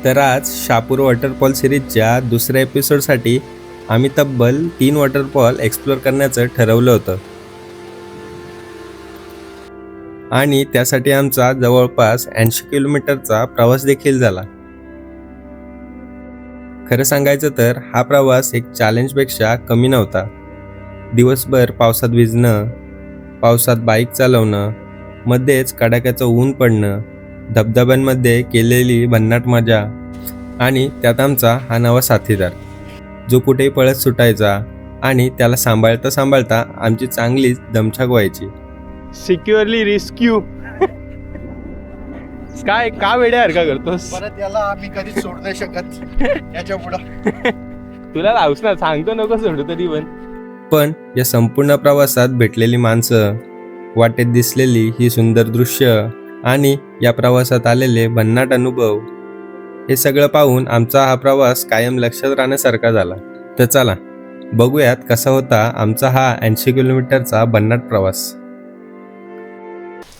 तर आज शहापूर वॉटरफॉल सिरीजच्या दुसऱ्या एपिसोडसाठी आम्ही तब्बल 3 वॉटरफॉल एक्सप्लोअर करण्याचं ठरवलं होतं आणि त्यासाठी आमचा जवळपास 80 किलोमीटरचा प्रवास देखील झाला. खरं सांगायचं तर हा प्रवास एक चॅलेंजपेक्षा कमी नव्हता. दिवसभर पावसात भिजणं, पावसात बाईक चालवणं, मध्येच कडाक्याचं ऊन पडणं, धबधब्यांमध्ये केलेली भन्नाट मजा आणि त्यात आमचा हा नवा साथीदार जो कुठेही पळत सुटायचा आणि त्याला सांभाळता सांभाळता आमची चांगलीच दमछाक व्हायची. सिक्युअरली रेस्क्यू. काय का वेड्यासारखा करतोस? परत याला आम्ही कधीच सोडू नाही शकत याच्या पुढं. तुला लावस ना, सांगतो नको सोडू तरी पण या संपूर्ण प्रवासात भेटलेली माणसं, वाटेत दिसलेली ही सुंदर दृश्य आणि या प्रवासात आलेले भन्नाट अनुभव, हे सगळं पाहून आमचा हा प्रवास कायम लक्षात राहण्यासारखा झाला. तर चला बघूयात कसा होता आमचा हा 80 किलोमीटरचा भन्नाट प्रवास.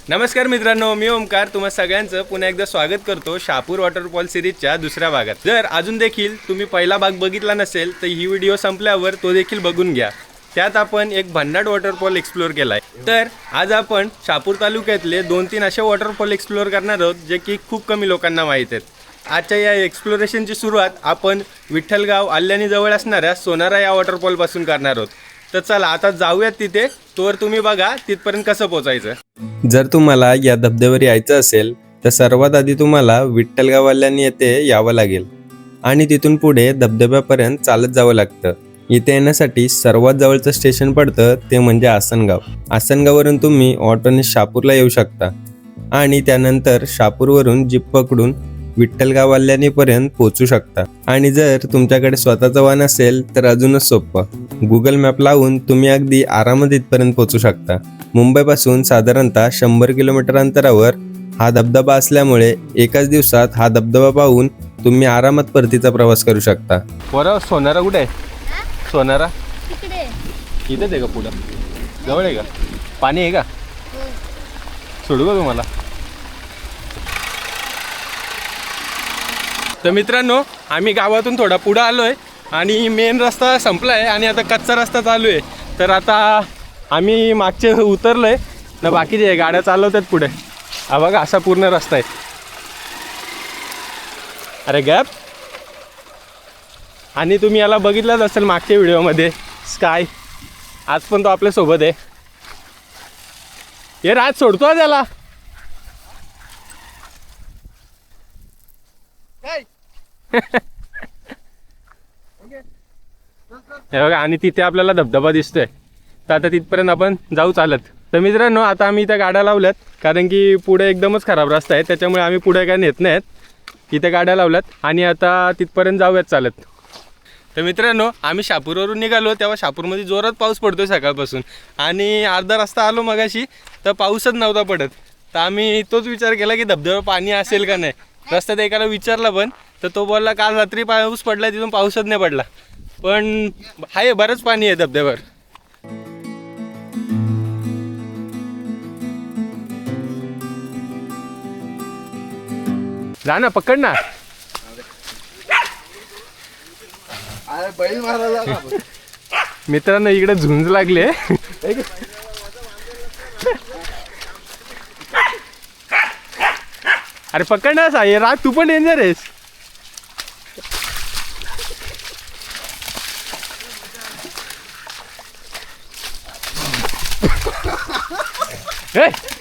नमस्कार मित्रांनो, मी ओमकार तुम्हा सगळ्यांचं पुन्हा एकदा स्वागत करतो शहापूर वॉटरफॉल सिरीजच्या दुसऱ्या भागात. जर अजून देखील तुम्ही पहिला भाग बघितला नसेल तर ही व्हिडिओ संपल्यावर तो देखील बघून घ्या. त्यात आपण एक भन्नाट वॉटरफॉल एक्सप्लोअर केला आहे. तर आज आपण शहापूर तालुक्यातले 2-3 असे वॉटरफॉल एक्सप्लोअर करणार आहोत जे की खूप कमी लोकांना माहीत आहेत. आजच्या या एक्सप्लोरेशनची सुरुवात आपण विठ्ठलगाव आल्यानी जवळ असणाऱ्या सोनारा या वॉटरफॉलपासून करणार आहोत. तर चला आता जाऊयात तिथे. तोवर तुम्ही बघा तिथपर्यंत कसं पोहोचायचं. जर तुम्हाला या धबधब्यावर यायचं असेल तर सर्वात आधी तुम्हाला विठ्ठलगाव आल्यानी येथे यावं लागेल आणि तिथून पुढे धबधब्यापर्यंत चालत जावं लागतं. इथे येण्यासाठी सर्वात जवळचं स्टेशन पडतं ते म्हणजे आसनगाव. आसनगाववरून तुम्ही ऑटोने शहापूरला येऊ शकता आणि त्यानंतर शहापूरवरून जीप पकडून विठ्ठलगाव आल्यानीपर्यंत पोहोचू शकता. आणि जर तुमच्याकडे स्वतःचं वाहन असेल तर अजूनच सोपं, गुगल मॅप लावून तुम्ही अगदी आरामात इथपर्यंत पोहोचू शकता. मुंबईपासून साधारणतः 100 किलोमीटर अंतरावर हा धबधबा असल्यामुळे एकाच दिवसात हा धबधबा पाहून तुम्ही आरामात परतीचा प्रवास करू शकता. बरं, सोनारा कुठे आहे? सोनारा तिकडे इथेच आहे का? पुढं जवळ आहे का? पाणी आहे का? सोडू का तुम्हाला? तर मित्रांनो, आम्ही गावातून थोडा पुढं आलो आहे आणि मेन रस्ता संपला आहे आणि आता कच्चा रस्ता चालू आहे. तर आता आम्ही मागचे उतरलो आहे ना, बाकीचे गाड्या चालवतात पुढे. हा बघा, असा पूर्ण रस्ता आहे. अरे गॅप. आणि तुम्ही याला बघितलंच असेल मागच्या व्हिडिओमध्ये, स्काय. आज पण तो आपल्यासोबत आहे. हे राज सोडतो त्याला. हे बघा, आणि तिथे आपल्याला धबधबा दिसतोय. तर आता तिथपर्यंत आपण जाऊ चालत. तर मित्रांनो, आता आम्ही इथं गाड्या लावल्यात कारण की पुढे एकदमच खराब रस्ता आहे, त्याच्यामुळे आम्ही पुढे काय नेत नाहीत. इथे गाड्या लावल्यात आणि आता तिथपर्यंत जाऊयात चालत. तर मित्रांनो, आम्ही शहापूरवरून निघालो तेव्हा शहापूरमध्ये जोरात पाऊस पडतोय सकाळपासून आणि अर्धा रस्ता आलो मगाशी तर पाऊसच नव्हता पडत. तर आम्ही तोच विचार केला की धबधबा पाणी असेल का नाही. रस्त्यात एकाला विचारला पण, तर तो बोलला काल रात्री पाऊस पडला, तिथून पाऊसच नाही पडला. पण आहे, बरंच पाणी आहे धबधब्यावर. जा ना, पकड ना. अरे बैल मारायला मित्रांनो, इकडे झुंज लागले. अरे पकड ना साई, राग तू पण डेंजर आहेस.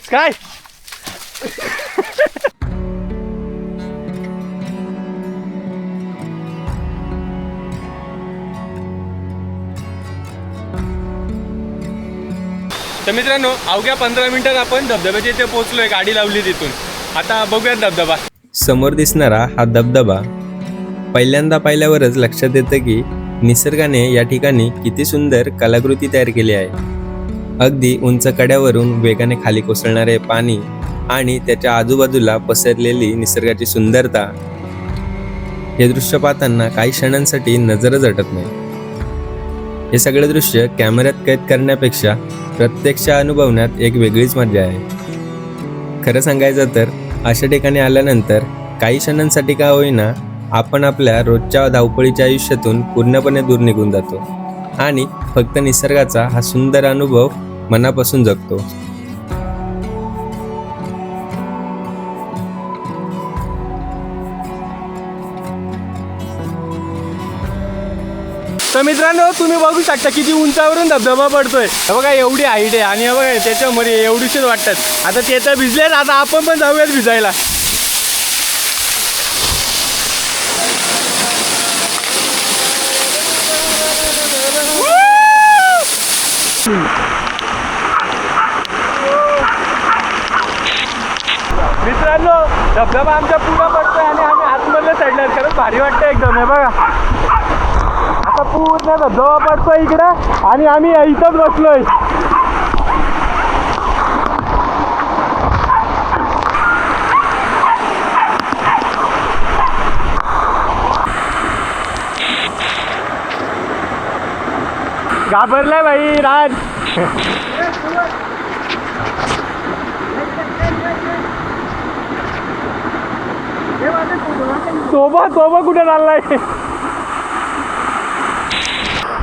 काय तर मित्रांनो, अवघ्या 15 मिनिटात आपण धबधब्याच्या इथे पोहोचलोय. गाडी लावली तिथून. आता बघूयात धबधबा. समोर दिसणारा हा धबधबा पहिल्यांदा पाहिल्यावरच लक्षात येतं की निसर्गाने या ठिकाणी किती सुंदर कलाकृती तयार केली आहे. अगदी उंच कड्यावरून वेगाने खाली कोसळणारे पाणी आणि त्याच्या आजूबाजूला पसरलेली निसर्गाची सुंदरता, हे दृश्य पाहताना काही क्षणांसाठी नजरच हटत नाही. हे सगळे दृश्य कॅमेऱ्यात कैद करण्यापेक्षा प्रत्यक्ष अनुभवण्यात एक वेगळीच मजा आहे. खरं सांगायचं तर अशा ठिकाणी आल्यानंतर काही क्षणांसाठी का होईना आपण आपल्या रोजच्या धावपळीच्या आयुष्यातून पूर्णपणे दूर निघून जातो आणि फक्त निसर्गाचा हा सुंदर अनुभव मनापासून जगतो. तर मित्रांनो, तुम्ही बघू शकता किती उंचावरून धबधबा पडतोय. हे बघा एवढी हाईट आहे आणि हे बघा त्याच्यामध्ये एवढीशीच वाटतात. आता ते तर भिजलेत, आता आपण पण जाऊयात भिजायला. मित्रांनो, धबधबा आमच्या पुढं पडतोय आणि आम्ही आतमधल्या साईडला. खरंच भारी वाटतं एकदम. हे बघा आता पूर्ण धबधबा पडतोय इकडं आणि आम्ही इथंच बसलोय. घाबरलाय भाई राज. सोबा कुठे चाललाय.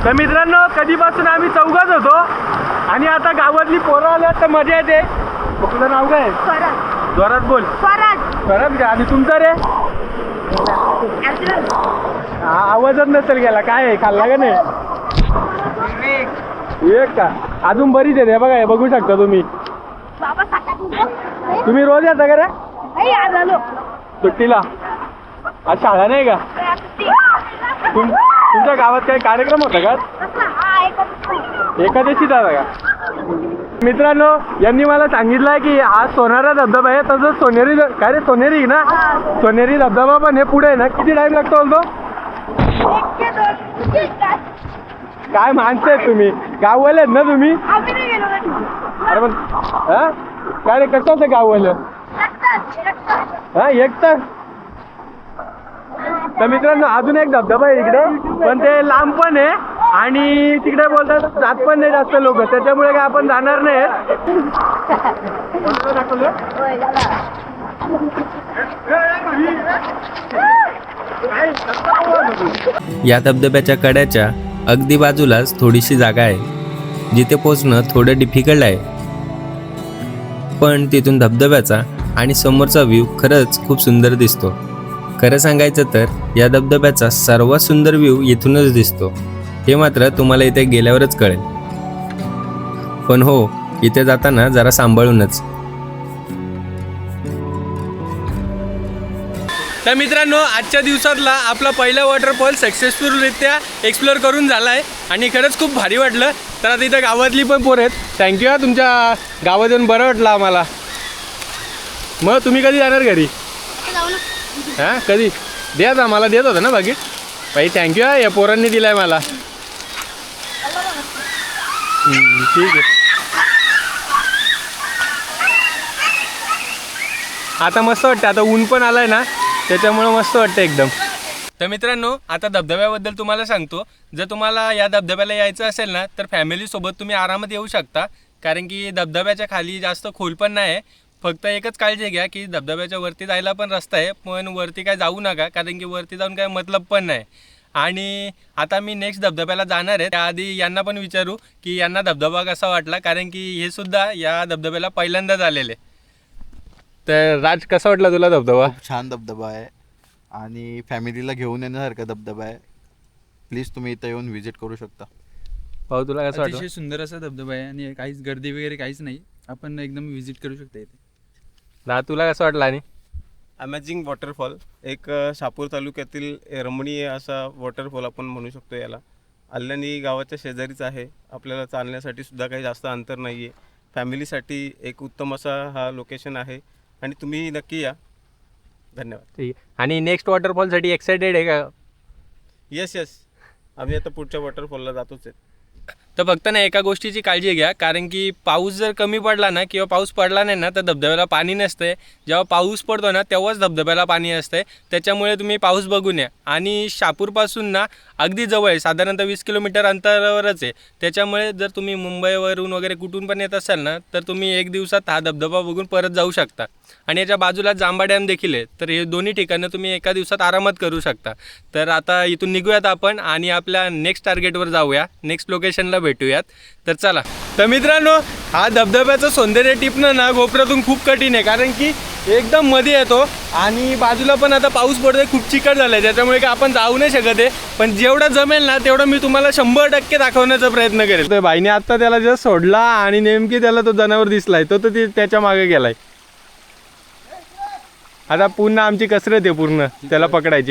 तर मित्रांनो, कधीपासून आम्ही चौघाच होतो आणि आता गावातली पोरं आल्यात तर मजा येते. तुझं नाव काय? जोरात बोल. स्वराज का? आणि तुमचं रे? आवाजच नसेल गेला. काय आहे, खाल्ला का नाही? एक का? अजून बरीच आहे. बघा हे बघू शकता तुम्ही. तुम्ही रोज येता का रे सुट्टीला? आज शाळा नाही का? तुमच्या गावात काही कार्यक्रम होता का? एकादशी झाला का? मित्रांनो, यांनी मला सांगितलंय की हा सोनारा धबधबा आहे. तसंच सोनेरी काय रे, सोनेरी ना? सोनेरी धबधबा पण हे पुढे आहे ना. किती टाइम लागतो बोलतो? काय माणसं आहेत तुम्ही, गाववाले आहेत ना तुम्ही? अरे पण हा काय रे, कसं असं गाववालं? हा एक तास. तर मित्रांनो, अजून एक धबधबा आहे इकडे, पण ते लांब पण आहे आणि तिकडे बोलतात जात पण नाही जास्त लोक, त्याच्यामुळे काय आपण जाणार नाही. या धबधब्याच्या कड्याच्या अगदी बाजूलाच थोडीशी जागा आहे जिथे पोचणं थोडं डिफिकल्ट आहे, पण तिथून धबधब्याचा आणि समोरचा व्ह्यू खरंच खूप सुंदर दिसतो. खरं सांगायचं तर या धबधब्याचा सर्वात सुंदर व्ह्यू इथूनच दिसतो. हे मात्र तुम्हाला इथे गेल्यावरच कळेल. पण हो, इथे जाताना जरा सांभाळूनच. तर मित्रांनो, आजच्या दिवसातला आपला पहिला वॉटरफॉल सक्सेसफुलरित्या एक्सप्लोअर करून झाला आहे आणि खरंच खूप भारी वाटलं. तर आता इथं गावातली पण पोरं आहेत. थँक्यू. तुमच्या गावात येऊन बरं वाटलं आम्हाला. मग तुम्ही कधी जाणार घरी? हां, कधी द्या? मला देत होता ना बाकी बाई. थँक्यू. या पोरांनी दिलाय मला. ठीक आहे. आता मस्त वाटतं. आता ऊन पण आलाय ना, त्याच्यामुळं मस्त वाटतं एकदम. तर मित्रांनो, आता धबधब्याबद्दल तुम्हाला सांगतो. जर तुम्हाला या धबधब्याला यायचं असेल ना, तर फॅमिलीसोबत तुम्ही आरामात येऊ शकता. कारण की धबधब्याच्या खाली जास्त खोल पण नाही आहे. फक्त एकच काळजी घ्या की धबधब्याच्या वरती जायला पण रस्ता आहे, पण वरती काय जाऊ नका, कारण की वरती जाऊन काय मतलब पण नाही. आणि आता मी नेक्स्ट धबधब्याला जाणार आहे. त्याआधी यांना पण विचारू की यांना धबधबा कसा वाटला, कारण की हे सुद्धा या धबधब्याला पहिल्यांदाच आलेले. तर राज, कसा वाटला तुला धबधबा? खूप छान धबधबा आहे आणि फॅमिलीला घेऊन येण्यासारखा धबधबा आहे. प्लीज तुम्ही इथं येऊन व्हिजिट करू शकता. भाऊ, तुला कसं वाटलं? अतिशय सुंदर असा धबधबा आहे आणि काहीच गर्दी वगैरे काहीच नाही. आपण एकदम व्हिजिट करू शकता इथे. दा, तुला कसं वाटलं? आणि अमेझिंग वॉटरफॉल, एक शहापूर तालुक्यातील रमणीय असा वॉटरफॉल आपण म्हणू शकतो याला. अल्लानी गावाच्या शेजारीच आहे. आपल्याला चालण्यासाठी सुद्धा काही जास्त अंतर नाही आहे. फॅमिलीसाठी एक उत्तम असा हा लोकेशन आहे आणि तुम्ही नक्की या. धन्यवाद. ठीक आहे. आणि नेक्स्ट वॉटरफॉलसाठी एक्सायटेड आहे का? येस, आम्ही आता पुढच्या वॉटरफॉलला जातोच आहे. तर फक्त ना एका गोष्टीची काळजी घ्या, कारण की पाऊस जर कमी पडला ना किंवा पाऊस पडला नाही ना तर धबधब्याला पाणी नसते. जेव्हा पाऊस पडतो ना तेव्हाच धबधब्याला पाणी असते. त्याच्यामुळे तुम्ही पाऊस बघून या. आणि शहापूरपासून ना अगदी जवळ आहे, साधारणतः 20 किलोमीटर अंतरावरच आहे. त्याच्यामुळे जर तुम्ही मुंबईवरून वगैरे कुठून पण येत असाल ना तर तुम्ही एक दिवसात हा धबधबा बघून परत जाऊ शकता. आणि याच्या बाजूला जांबा डॅम देखील आहे, तर हे दोन्ही ठिकाणं तुम्ही एका दिवसात आरामात करू शकता. तर आता इथून निघूयात आपण आणि आपल्या नेक्स्ट टार्गेटवर जाऊया, नेक्स्ट लोकेशनला भेटूयात. तर चला. तर मित्रांनो, हा धबधब्याचं सौंदर्य टिपणं ना गोप्रातून खूप कठीण आहे, कारण की एकदम मध्ये येतो आणि बाजूला पण आता पाऊस पडतोय, खूप चिकट झालं आहे, त्याच्यामुळे काय आपण जाऊ नाही शकत आहे. पण जेवढं जमेल ना तेवढं मी तुम्हाला 100% दाखवण्याचा प्रयत्न करेल. तर बाईने आत्ता त्याला जस्ट सोडला आणि नेमकी त्याला तो जनावर दिसलाय, तो तर त्याच्या मागे गेलाय. आता पुन्हा आमची कसरत आहे पूर्ण त्याला पकडायची.